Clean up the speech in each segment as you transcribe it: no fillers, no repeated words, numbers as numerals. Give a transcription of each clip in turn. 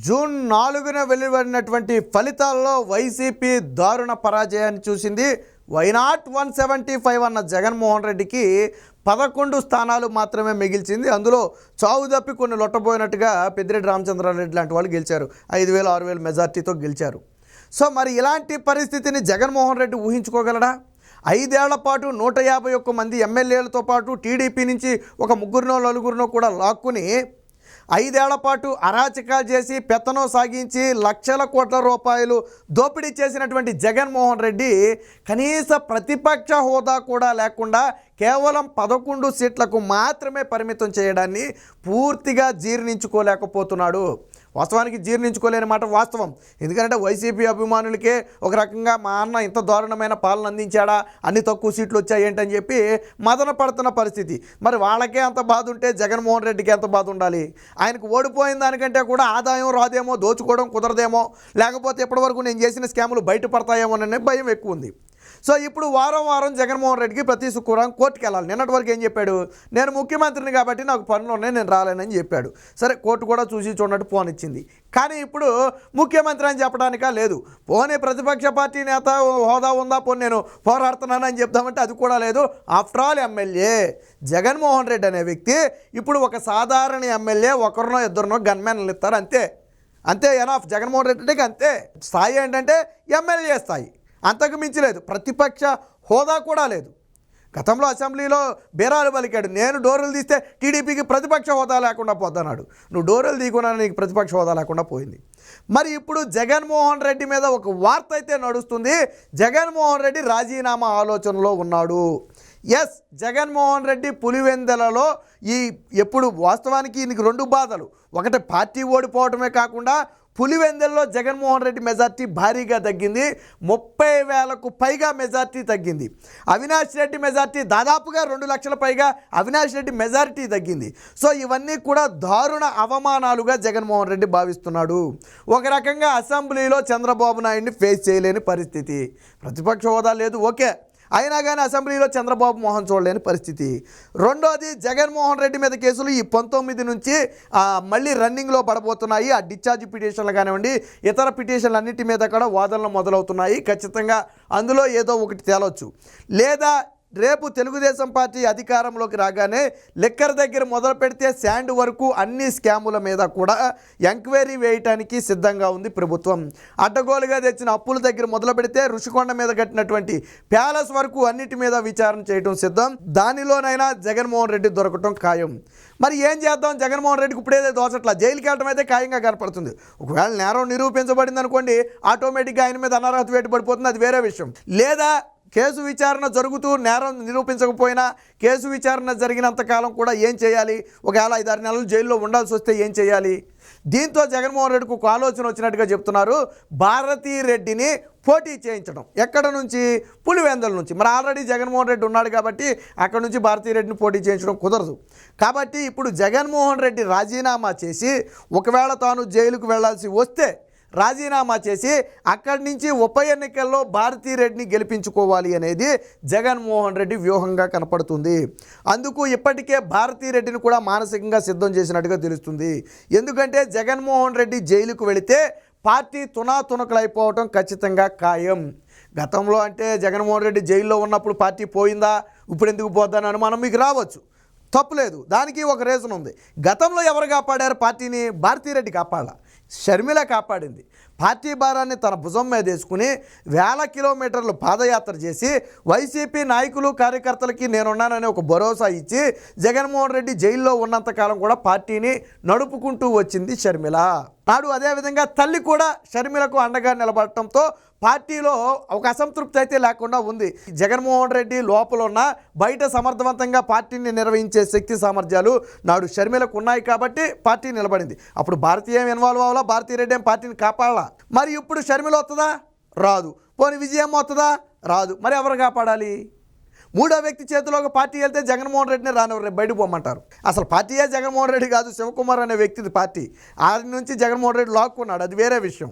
June 4న వెలువడినటువంటి ఫలితాల్లో YCP దారుణ పరాజయాన్ని చూసింది. వైనాట్ 175 అన్న జగన్మోహన్ రెడ్డికి 11 స్థానాలు మాత్రమే మిగిల్చింది. అందులో చావు తప్పి కొన్ని లొట్టబోయినట్టుగా పెద్దిరెడ్డి రామచంద్రారెడ్డి లాంటి వాళ్ళు గెలిచారు. 5,000 6,000 మెజార్టీతో గెలిచారు. సో మరి ఇలాంటి పరిస్థితిని జగన్మోహన్ రెడ్డి ఊహించుకోగలడా? 5 ఏళ్ల పాటు 151 మంది ఎమ్మెల్యేలతో పాటు టీడీపీ నుంచి ఒక 3 4 కూడా లాక్కుని 5 ఏళ్ల పాటు అరాచకాలు చేసి పెత్తనం సాగించి లక్షల కోట్ల రూపాయలు దోపిడీ చేసినటువంటి జగన్మోహన్ రెడ్డి కనీస ప్రతిపక్ష హోదా కూడా లేకుండా కేవలం 11 సీట్లకు మాత్రమే పరిమితం చేయడాన్ని పూర్తిగా జీర్ణించుకోలేకపోతున్నాడు. వాస్తవానికి జీర్ణించుకోలేని మాట వాస్తవం. ఎందుకంటే వైసీపీ అభిమానులకే ఒక రకంగా మా అన్న ఇంత దారుణమైన పాలన అందించాడా, అన్ని తక్కువ సీట్లు వచ్చాయి ఏంటని చెప్పి మదన పడుతున్న పరిస్థితి. మరి వాళ్ళకే అంత బాధ ఉంటే జగన్మోహన్ రెడ్డికి ఎంత బాధ ఉండాలి? ఆయనకు ఓడిపోయిన దానికంటే కూడా ఆదాయం రాదేమో, దోచుకోవడం కుదరదేమో, లేకపోతే ఇప్పటివరకు నేను చేసిన స్కాములు బయటపడతాయేమోననే భయం ఎక్కువ ఉంది. సో ఇప్పుడు వారం జగన్మోహన్ రెడ్డికి ప్రతి శుక్రవారం కోర్టుకి వెళ్ళాలి. నిన్నటి వరకు ఏం చెప్పాడు? నేను ముఖ్యమంత్రిని కాబట్టి నాకు పనులు ఉన్నాయి, నేను రాలేనని చెప్పాడు. సరే, కోర్టు కూడా చూసి చూడనట్టు ఫోన్ ఇచ్చింది. కానీ ఇప్పుడు ముఖ్యమంత్రి అని చెప్పడానికా లేదు. పోనీ ప్రతిపక్ష పార్టీ నేత హోదా ఉందా, పోనీ నేను పోరాడుతున్నానని చెప్తామంటే అది కూడా లేదు. After all MLA Jaganmohan Reddy అనే వ్యక్తి ఇప్పుడు ఒక సాధారణ ఎమ్మెల్యే ఒకరినో ఇద్దరినో గన్మెన్లు ఇస్తారు, అంతే ఎనఫ్. జగన్మోహన్ రెడ్డికి అంతే స్థాయి ఏంటంటే ఎమ్మెల్యే స్థాయి, అంతకు మించి లేదు. ప్రతిపక్ష హోదా కూడా లేదు. గతంలో అసెంబ్లీలో బేరాలు పలికాడు, నేను డోరులు తీస్తే టీడీపీకి ప్రతిపక్ష హోదా లేకుండా పోద్దన్నాడు. నువ్వు డోరులు తీయకుండా నీకు ప్రతిపక్ష హోదా లేకుండా పోయింది. మరి ఇప్పుడు జగన్మోహన్ రెడ్డి మీద ఒక వార్త అయితే నడుస్తుంది. జగన్మోహన్ రెడ్డి రాజీనామా ఆలోచనలో ఉన్నాడు. ఎస్, జగన్మోహన్ రెడ్డి పులివెందలలో ఎప్పుడు వాస్తవానికి ఈయనకి 2 బాధలు. ఒకటి పార్టీ ఓడిపోవడమే కాకుండా పులివెందల్లో జగన్మోహన్ రెడ్డి మెజార్టీ భారీగా తగ్గింది. 30,000కు పైగా మెజార్టీ తగ్గింది. అవినాష్ రెడ్డి మెజార్టీ దాదాపుగా 2 లక్షల పైగా అవినాష్ రెడ్డి మెజార్టీ తగ్గింది. సో ఇవన్నీ కూడా దారుణ అవమానాలుగా జగన్మోహన్ రెడ్డి భావిస్తున్నాడు. ఒక రకంగా అసెంబ్లీలో చంద్రబాబు నాయుడిని ఫేస్ చేయలేని పరిస్థితి. ప్రతిపక్ష హోదా లేదు, ఓకే, అయినా కానీ అసెంబ్లీలో చంద్రబాబు మోహన్ చూడలేని పరిస్థితి. రెండోది, జగన్మోహన్ రెడ్డి మీద కేసులు ఈ 19 నుంచి మళ్ళీ రన్నింగ్లో పడబోతున్నాయి. ఆ డిశ్చార్జ్ పిటిషన్లు కానివ్వండి, ఇతర పిటిషన్లు అన్నిటి మీద కూడా వాదనలు మొదలవుతున్నాయి. ఖచ్చితంగా అందులో ఏదో ఒకటి తేలొచ్చు. లేదా రేపు తెలుగుదేశం పార్టీ అధికారంలోకి రాగానే లిక్కర్ దగ్గర మొదలు పెడితే శాండ్ వరకు అన్ని స్కాముల మీద కూడా ఎంక్వైరీ వేయటానికి సిద్ధంగా ఉంది ప్రభుత్వం. అడ్డగోలుగా తెచ్చిన అప్పుల దగ్గర మొదలు పెడితే రుషికొండ మీద కట్టినటువంటి ప్యాలెస్ వరకు అన్నిటి మీద విచారణ చేయడం సిద్ధం. దానిలోనైనా జగన్మోహన్ రెడ్డి దొరకటం ఖాయం. మరి ఏం చేద్దాం? జగన్మోహన్ రెడ్డికి ఇప్పుడేదే దోచట్లా, జైలుకి వెళ్ళడం అయితే ఖాయంగా కనపడుతుంది. ఒకవేళ నేరం నిరూపించబడింది అనుకోండి, ఆటోమేటిక్గా ఆయన మీద అనర్హత వేటు పడిపోతుంది, అది వేరే విషయం. లేదా కేసు విచారణ జరుగుతూ నేరం నిరూపించకపోయినా కేసు విచారణ జరిగినంతకాలం కూడా ఏం చేయాలి? ఒకవేళ 5-6 నెలలు జైల్లో ఉండాల్సి వస్తే ఏం చేయాలి? దీంతో జగన్మోహన్ రెడ్డికి ఒక ఆలోచన వచ్చినట్టుగా చెప్తున్నారు. భారతీ రెడ్డిని పోటీ చేయించడం. ఎక్కడ నుంచి? పులివెందుల నుంచి. మరి ఆల్రెడీ జగన్మోహన్ రెడ్డి ఉన్నాడు కాబట్టి అక్కడ నుంచి భారతీ రెడ్డిని పోటీ చేయించడం కుదరదు. కాబట్టి ఇప్పుడు జగన్మోహన్ రెడ్డి రాజీనామా చేసి, ఒకవేళ తాను జైలుకు వెళ్లాల్సి వస్తే రాజీనామా చేసి అక్కడి నుంచి ఉప ఎన్నికల్లో భారతీ రెడ్డిని గెలిపించుకోవాలి అనేది జగన్మోహన్ రెడ్డి వ్యూహంగా కనపడుతుంది. అందుకు ఇప్పటికే భారతీ రెడ్డిని కూడా మానసికంగా సిద్ధం చేసినట్టుగా తెలుస్తుంది. ఎందుకంటే జగన్మోహన్ రెడ్డి జైలుకు వెళితే పార్టీ తునాతునకలైపోవటం ఖచ్చితంగా ఖాయం. గతంలో అంటే జగన్మోహన్ రెడ్డి జైల్లో ఉన్నప్పుడు పార్టీ పోయిందా, ఇప్పుడు ఎందుకు పోద్దని అనుమానం మీకు రావచ్చు, తప్పులేదు. దానికి ఒక రీజన్ ఉంది. గతంలో ఎవరు కాపాడారు పార్టీని? భారతీ రెడ్డి కాపాడాల, షర్మిల కాపాడింది. పార్టీ భారాన్ని తన భుజం మీద వేసుకుని 1000 కిలోమీటర్లు పాదయాత్ర చేసి వైసీపీ నాయకులు కార్యకర్తలకి నేనున్నానని ఒక భరోసా ఇచ్చి జగన్మోహన్ రెడ్డి జైల్లో ఉన్నంతకాలం కూడా పార్టీని నడుపుకుంటూ వచ్చింది షర్మిల. నాడు అదేవిధంగా తల్లి కూడా షర్మిలకు అండగా నిలబడటంతో పార్టీలో ఒక అసంతృప్తి అయితే లేకుండా ఉంది. జగన్మోహన్ రెడ్డి లోపల ఉన్న బయట సమర్థవంతంగా పార్టీని నిర్వహించే శక్తి సామర్థ్యాలు నాడు షర్మిలకు ఉన్నాయి కాబట్టి పార్టీ నిలబడింది. అప్పుడు భారతీయ ఏం ఇన్వాల్వ్ అవ్వాలా, భారతీ రెడ్డి ఏం పార్టీని కాపాడాలా? మరి ఇప్పుడు షర్మిల వస్తుందా? రాదు. పోనీ విజయం వస్తుందా? రాదు. మరి ఎవరు కాపాడాలి? మూడో వ్యక్తి చేతిలోకి పార్టీ వెళ్తే జగన్మోహన్ రెడ్డిని రానివ్వరు, రేపు బయటకు పోమంటారు. అసలు పార్టీయే జగన్మోహన్ రెడ్డి కాదు, శివకుమార్ అనే వ్యక్తిది పార్టీ. ఆయన నుంచి జగన్మోహన్ రెడ్డి లాక్కున్నాడు, అది వేరే విషయం.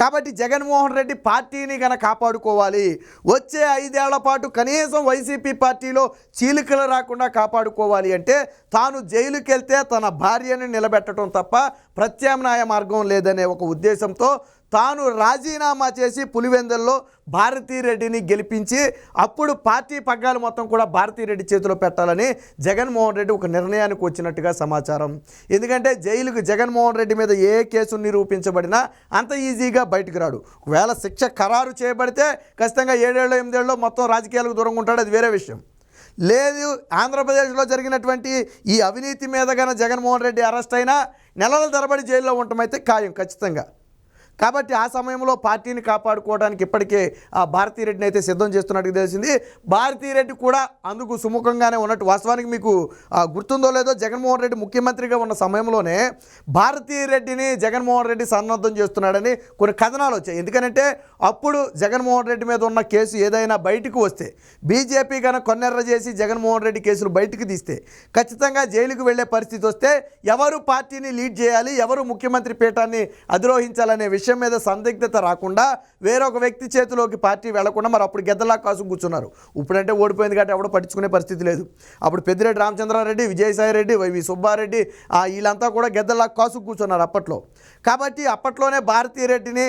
కాబట్టి జగన్మోహన్ రెడ్డి పార్టీని కనుక కాపాడుకోవాలి, వచ్చే 5 ఏళ్ల పాటు కనీసం వైసీపీ పార్టీలో చీలికలు రాకుండా కాపాడుకోవాలి అంటే తాను జైలుకి వెళ్తే తన భార్యని నిలబెట్టడం తప్ప ప్రత్యామ్నాయ మార్గం లేదనే ఒక ఉద్దేశంతో తాను రాజీనామా చేసి పులివెందుల్లో భారతీరెడ్డిని గెలిపించి అప్పుడు పార్టీ పగ్గాలు మొత్తం కూడా భారతీరెడ్డి చేతిలో పెట్టాలని జగన్మోహన్ రెడ్డి ఒక నిర్ణయానికి వచ్చినట్టుగా సమాచారం. ఎందుకంటే జైలుకు జగన్మోహన్ రెడ్డి మీద ఏ కేసు నిరూపించబడినా అంత ఈజీగా బయటకు రాడు. ఒకవేళ శిక్ష ఖరారు చేయబడితే ఖచ్చితంగా 7 ఏళ్ళు 8 ఏళ్ళు మొత్తం రాజకీయాలకు దూరంగా ఉంటాడు, అది వేరే విషయం. లేదు, ఆంధ్రప్రదేశ్లో జరిగినటువంటి ఈ అవినీతి మీద కనుక జగన్మోహన్ రెడ్డి అరెస్ట్ అయినా నెలల తరబడి జైల్లో ఉండటమైతే ఖాయం ఖచ్చితంగా. కాబట్టి ఆ సమయంలో పార్టీని కాపాడుకోవడానికి ఇప్పటికే ఆ భారతీరెడ్డిని అయితే సిద్ధం చేస్తున్నట్టుగా తెలిసింది. భారతీరెడ్డి కూడా అందుకు సుముఖంగానే ఉన్నట్టు వాస్తవానికి మీకు గుర్తుందో లేదో, జగన్మోహన్ రెడ్డి ముఖ్యమంత్రిగా ఉన్న సమయంలోనే భారతీరెడ్డిని జగన్మోహన్ రెడ్డి సన్నద్ధం చేస్తున్నాడని కొన్ని కథనాలు వచ్చాయి. ఎందుకంటే అప్పుడు జగన్మోహన్ రెడ్డి మీద ఉన్న కేసు ఏదైనా బయటకు వస్తే, బీజేపీ కనుక కొన్నెర్ర చేసి జగన్మోహన్ రెడ్డి కేసులు బయటకు తీస్తే ఖచ్చితంగా జైలుకు వెళ్ళే పరిస్థితి వస్తే ఎవరు పార్టీని లీడ్ చేయాలి, ఎవరు ముఖ్యమంత్రి పీఠాన్ని అధిరోహించాలనే విషయం మీద సందిగ్ధత రాకుండా వేరొక వ్యక్తి చేతిలోకి పార్టీ వెళ్లకుండా మరి అప్పుడు గెద్దలా కాసు కూర్చున్నారు. ఇప్పుడంటే ఓడిపోయింది కాబట్టి ఎవడో పట్టించుకునే పరిస్థితి లేదు. అప్పుడు పెద్దిరెడ్డి రామచంద్రారెడ్డి, విజయసాయి రెడ్డి, వైవి సుబ్బారెడ్డి వీళ్ళంతా కూడా గెద్దలా కాసు కూర్చున్నారు అప్పట్లో. కాబట్టి అప్పట్లోనే భారతీరెడ్డిని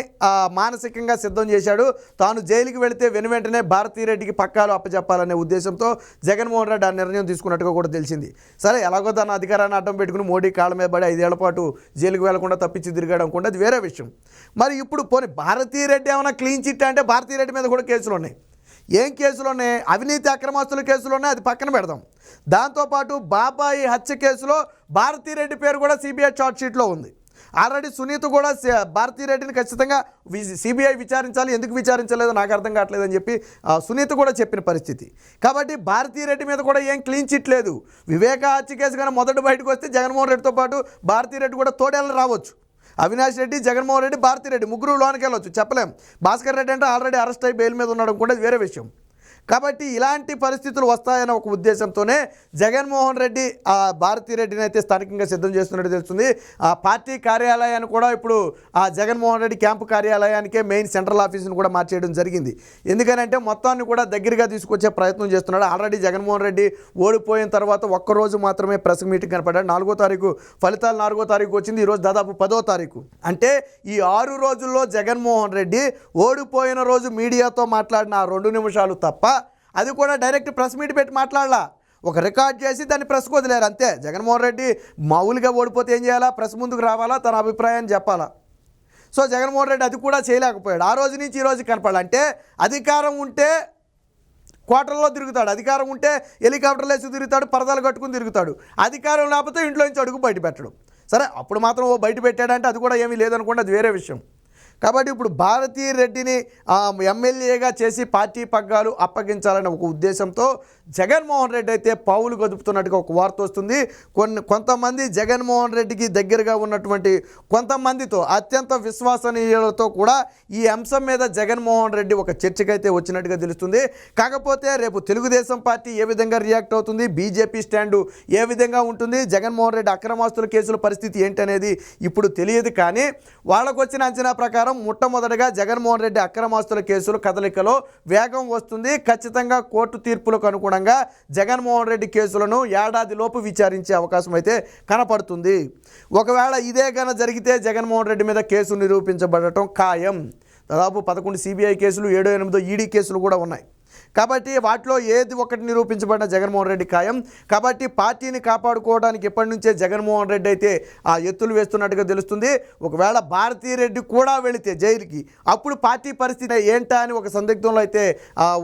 మానసికంగా సిద్ధం చేశాడు. తాను జైలుకి వెళితే వెనువెంటనే భారతీరెడ్డికి పక్కాలు అప్పచెప్పాలనే ఉద్దేశంతో జగన్మోహన్ రెడ్డి ఆ నిర్ణయం తీసుకున్నట్టుగా కూడా తెలిసింది. సరే, ఎలాగో తన అధికారాన్ని అడ్డం పెట్టుకుని మోడీ కాళ్ళ మీద పడి 5 ఏళ్ల పాటు జైలుకు వెళ్లకుండా తప్పించి తిరిగాడు అనుకుంటే అది వేరే విషయం. మరి ఇప్పుడు పోనీ భారతీరెడ్డి ఏమైనా క్లీన్ చిట్ అంటే భారతీరెడ్డి మీద కూడా కేసులు ఉన్నాయి. ఏం కేసులు ఉన్నాయి? అవినీతి అక్రమాస్తుల కేసులు ఉన్నాయి, అది పక్కన పెడదాం. దాంతోపాటు బాబాయి హత్య కేసులో భారతీరెడ్డి పేరు కూడా సిబిఐ ఛార్జ్షీట్లో ఉంది. ఆల్రెడీ సునీత కూడా భారతీరెడ్డిని ఖచ్చితంగా సిబిఐ విచారించాలి, ఎందుకు విచారించలేదో నాకు అర్థం కావట్లేదని చెప్పి సునీత కూడా చెప్పిన పరిస్థితి. కాబట్టి భారతీరెడ్డి మీద కూడా ఏం క్లీన్ చిట్ లేదు. వివేక హత్య కేసు కానీ మొదట బయటకు వస్తే జగన్మోహన్ రెడ్డితో పాటు భారతీరెడ్డి కూడా తోడేళ్ళని రావచ్చు. అవినాష్ రెడ్డి, జగన్మోహన్ రెడ్డి, భారతీరెడ్డి ముగ్గురు లోనికి వెళ్ళొచ్చు, చెప్పలేం. భాస్కర్ రెడ్డి అంటే ఆల్రెడీ అరెస్ట్ అయ్యి బెయిల్ మీద ఉన్నాడు కూడా అది వేరే విషయం. కాబట్టి ఇలాంటి పరిస్థితులు వస్తాయన్న ఒక ఉద్దేశంతోనే జగన్మోహన్ రెడ్డి భారతీరెడ్డిని అయితే స్థానికంగా సిద్ధం చేస్తున్నట్టు తెలుస్తుంది. ఆ పార్టీ కార్యాలయాన్ని కూడా ఇప్పుడు ఆ జగన్మోహన్ రెడ్డి క్యాంపు కార్యాలయానికే మెయిన్ సెంట్రల్ ఆఫీస్ని కూడా మార్చేయడం జరిగింది. ఎందుకనంటే మొత్తాన్ని కూడా దగ్గరగా తీసుకొచ్చే ప్రయత్నం చేస్తున్నాడు. ఆల్రెడీ జగన్మోహన్ రెడ్డి ఓడిపోయిన తర్వాత ఒక్కరోజు మాత్రమే ప్రెస్ మీటింగ్ కనపడ్డాడు. 4వ తారీఖు ఫలితాలు 4వ తారీఖు వచ్చింది, ఈరోజు దాదాపు 10వ తారీఖు. అంటే ఈ 6 రోజుల్లో జగన్మోహన్ రెడ్డి ఓడిపోయిన రోజు మీడియాతో మాట్లాడిన 2 నిమిషాలు తప్ప అది కూడా డైరెక్ట్ ప్రెస్ మీట్ పెట్టి మాట్లాడాల, ఒక రికార్డ్ చేసి దాన్ని ప్రెస్కు వదిలేరు అంతే. జగన్మోహన్ రెడ్డి మామూలుగా ఓడిపోతే ఏం చేయాలా? ప్రెస్ ముందుకు రావాలా, తన అభిప్రాయాన్ని చెప్పాలా. సో జగన్మోహన్ రెడ్డి అది కూడా చేయలేకపోయాడు. ఆ రోజు నుంచి ఈ రోజు కనపడాలంటే అధికారం ఉంటే కోటల్లో తిరుగుతాడు, అధికారం ఉంటే హెలికాప్టర్లు వేసి తిరుగుతాడు, పరదాలు కట్టుకుని తిరుగుతాడు. అధికారం లేకపోతే ఇంట్లో నుంచి అడుగు బయట పెట్టడం. సరే, అప్పుడు మాత్రం బయట పెట్టాడంటే అది కూడా ఏమీ లేదనుకోండి, అది వేరే విషయం. కాబట్టి ఇప్పుడు భారతీరెడ్డిని ఎమ్మెల్యేగా చేసి పార్టీ పగ్గాలు అప్పగించాలనే ఒక ఉద్దేశంతో జగన్మోహన్ రెడ్డి అయితే పావులు కదుపుతున్నట్టుగా ఒక వార్త వస్తుంది. కొంతమంది జగన్మోహన్ రెడ్డికి దగ్గరగా ఉన్నటువంటి కొంతమందితో అత్యంత విశ్వసనీయులతో కూడా ఈ అంశం మీద జగన్మోహన్ రెడ్డి ఒక చర్చకైతే వచ్చినట్టుగా తెలుస్తుంది. కాకపోతే రేపు తెలుగుదేశం పార్టీ ఏ విధంగా రియాక్ట్ అవుతుంది, బీజేపీ స్టాండు ఏ విధంగా ఉంటుంది, జగన్మోహన్ రెడ్డి అక్రమాస్తుల కేసుల పరిస్థితి ఏంటనేది ఇప్పుడు తెలియదు. కానీ వాళ్ళకు వచ్చిన అంచనా ప్రకారం మొట్టమొదటిగా జగన్మోహన్ రెడ్డి అక్రమాస్తుల కేసులు కదలికలో వేగం వస్తుంది. ఖచ్చితంగా కోర్టు తీర్పులకు అనుగుణంగా జగన్మోహన్ రెడ్డి కేసులను ఏడాదిలోపు విచారించే అవకాశం అయితే కనపడుతుంది. ఒకవేళ ఇదే కనుక జరిగితే జగన్మోహన్ రెడ్డి మీద కేసు నిరూపించబడటం ఖాయం. దాదాపు 11 సిబిఐ కేసులు, 7-8 ఈడీ కేసులు కూడా ఉన్నాయి. కాబట్టి వాటిలో ఏది ఒకటి నిరూపించబడిన జగన్మోహన్ రెడ్డి ఖాయం. కాబట్టి పార్టీని కాపాడుకోవడానికి ఎప్పటి నుంచే జగన్మోహన్ రెడ్డి అయితే ఆ ఎత్తులు వేస్తున్నట్టుగా తెలుస్తుంది. ఒకవేళ భారతీరెడ్డి కూడా వెళితే జైలుకి అప్పుడు పార్టీ పరిస్థితి ఏంటా అని ఒక సందిగ్ధంలో అయితే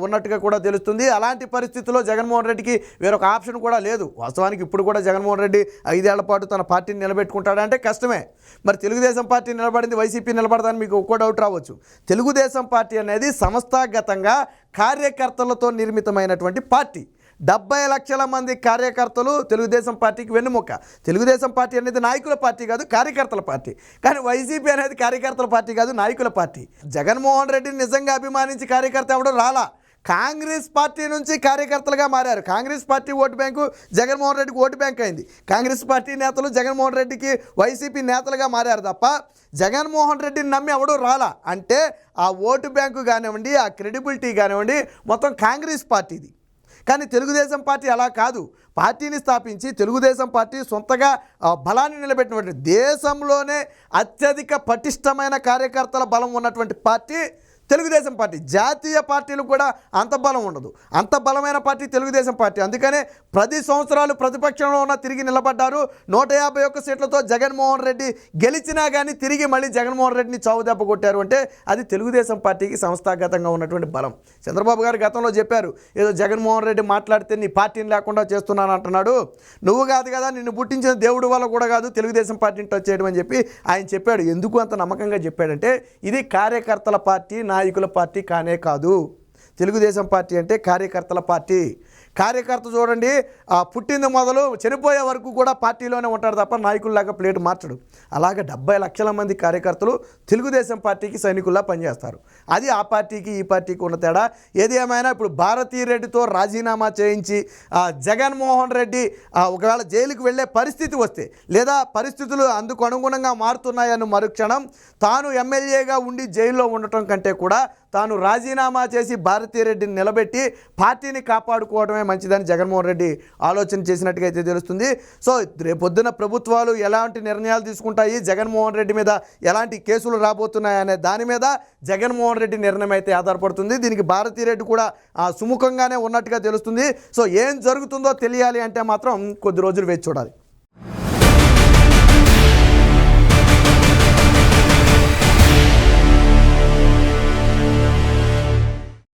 ఉన్నట్టుగా కూడా తెలుస్తుంది. అలాంటి పరిస్థితుల్లో జగన్మోహన్ రెడ్డికి వేరొక ఆప్షన్ కూడా లేదు. వాస్తవానికి ఇప్పుడు కూడా జగన్మోహన్ రెడ్డి 5 ఏళ్ల పాటు తన పార్టీని నిలబెట్టుకుంటాడంటే కష్టమే. మరి తెలుగుదేశం పార్టీ నిలబడింది, వైసీపీ నిలబడదని మీకు ఒక్కో డౌట్ రావచ్చు. తెలుగుదేశం పార్టీ అనేది సంస్థాగతంగా కార్యకర్తలతో నిర్మితమైనటువంటి పార్టీ. 70 లక్షల మంది కార్యకర్తలు తెలుగుదేశం పార్టీకి వెన్నుముక్క. తెలుగుదేశం పార్టీ అనేది నాయకుల పార్టీ కాదు, కార్యకర్తల పార్టీ. కానీ వైసీపీ అనేది కార్యకర్తల పార్టీ కాదు, నాయకుల పార్టీ. జగన్మోహన్ రెడ్డిని నిజంగా అభిమానించి కార్యకర్త ఎవడో రాలా. కాంగ్రెస్ పార్టీ నుంచి కార్యకర్తలుగా మారారు. Congress party vote bank Jaganmohan రెడ్డికి ఓటు బ్యాంక్ అయింది. కాంగ్రెస్ పార్టీ నేతలు జగన్మోహన్ రెడ్డికి వైసీపీ నేతలుగా మారారు తప్ప జగన్మోహన్ రెడ్డిని నమ్మి ఎవడూ రాలా. అంటే ఆ ఓటు బ్యాంకు కానివ్వండి, ఆ క్రెడిబిలిటీ కానివ్వండి, మొత్తం కాంగ్రెస్ పార్టీది. కానీ తెలుగుదేశం పార్టీ అలా కాదు. పార్టీని స్థాపించి తెలుగుదేశం పార్టీ సొంతగా బలాన్ని నిలబెట్టినటువంటి, దేశంలోనే అత్యధిక పటిష్టమైన కార్యకర్తల బలం ఉన్నటువంటి పార్టీ తెలుగుదేశం పార్టీ. జాతీయ పార్టీలు కూడా అంత బలం ఉండదు. అంత బలమైన పార్టీ తెలుగుదేశం పార్టీ. అందుకనే 10 సంవత్సరాలు ప్రతిపక్షంలో ఉన్న తిరిగి నిలబడ్డారు. 151 సీట్లతో జగన్మోహన్ రెడ్డి గెలిచినా కానీ తిరిగి మళ్ళీ జగన్మోహన్ రెడ్డిని చావుదెబ్బ కొట్టారు. అంటే అది తెలుగుదేశం పార్టీకి సంస్థాగతంగా ఉన్నటువంటి బలం. చంద్రబాబు గారు గతంలో చెప్పారు, ఏదో జగన్మోహన్ రెడ్డి మాట్లాడితే నీ పార్టీని లేకుండా చేస్తున్నాను అంటున్నాడు. నువ్వు కాదు కదా, నిన్ను పుట్టించిన దేవుడు వల్ల కూడా కాదు తెలుగుదేశం పార్టీని టచ్ చేయడం అని చెప్పి ఆయన చెప్పాడు. ఎందుకు అంత నమ్మకంగా చెప్పాడంటే ఇది కార్యకర్తల పార్టీ, నాయకుల పార్టీ కానే కాదు. తెలుగుదేశం పార్టీ అంటే కార్యకర్తల పార్టీ. కార్యకర్త చూడండి, పుట్టింది మొదలు చనిపోయే వరకు కూడా పార్టీలోనే ఉంటాడు తప్ప నాయకుల్లాగా ప్లేట్ మార్చడు. అలాగే 70 లక్షల మంది కార్యకర్తలు తెలుగుదేశం పార్టీకి సైనికుల్లా పనిచేస్తారు. అది ఆ పార్టీకి ఈ పార్టీకి ఉన్న తేడా. ఏది ఏమైనా ఇప్పుడు భారతీ రెడ్డితో రాజీనామా చేయించి జగన్మోహన్ రెడ్డి ఒకవేళ జైలుకు వెళ్ళే పరిస్థితి వస్తే, లేదా పరిస్థితులు అందుకు అనుగుణంగా మారుతున్నాయని మరుక్షణం తాను ఎమ్మెల్యేగా ఉండి జైల్లో ఉండటం కంటే కూడా తాను రాజీనామా చేసి భారతీ రెడ్డిని నిలబెట్టి పార్టీని కాపాడుకోవడమే మంచిదని జగన్మోహన్ రెడ్డి ఆలోచన చేసినట్టుగా అయితే తెలుస్తుంది. సో రేపొద్దున ప్రభుత్వాలు ఎలాంటి నిర్ణయాలు తీసుకుంటాయి, జగన్మోహన్ రెడ్డి మీద ఎలాంటి కేసులు రాబోతున్నాయి అనే దాని మీద జగన్మోహన్ రెడ్డి నిర్ణయం అయితే ఆధారపడుతుంది. దీనికి భారతీ రెడ్డి కూడా సుముఖంగానే ఉన్నట్టుగా తెలుస్తుంది. సో ఏం జరుగుతుందో తెలియాలి అంటే మాత్రం కొద్ది రోజులు వేచి చూడాలి.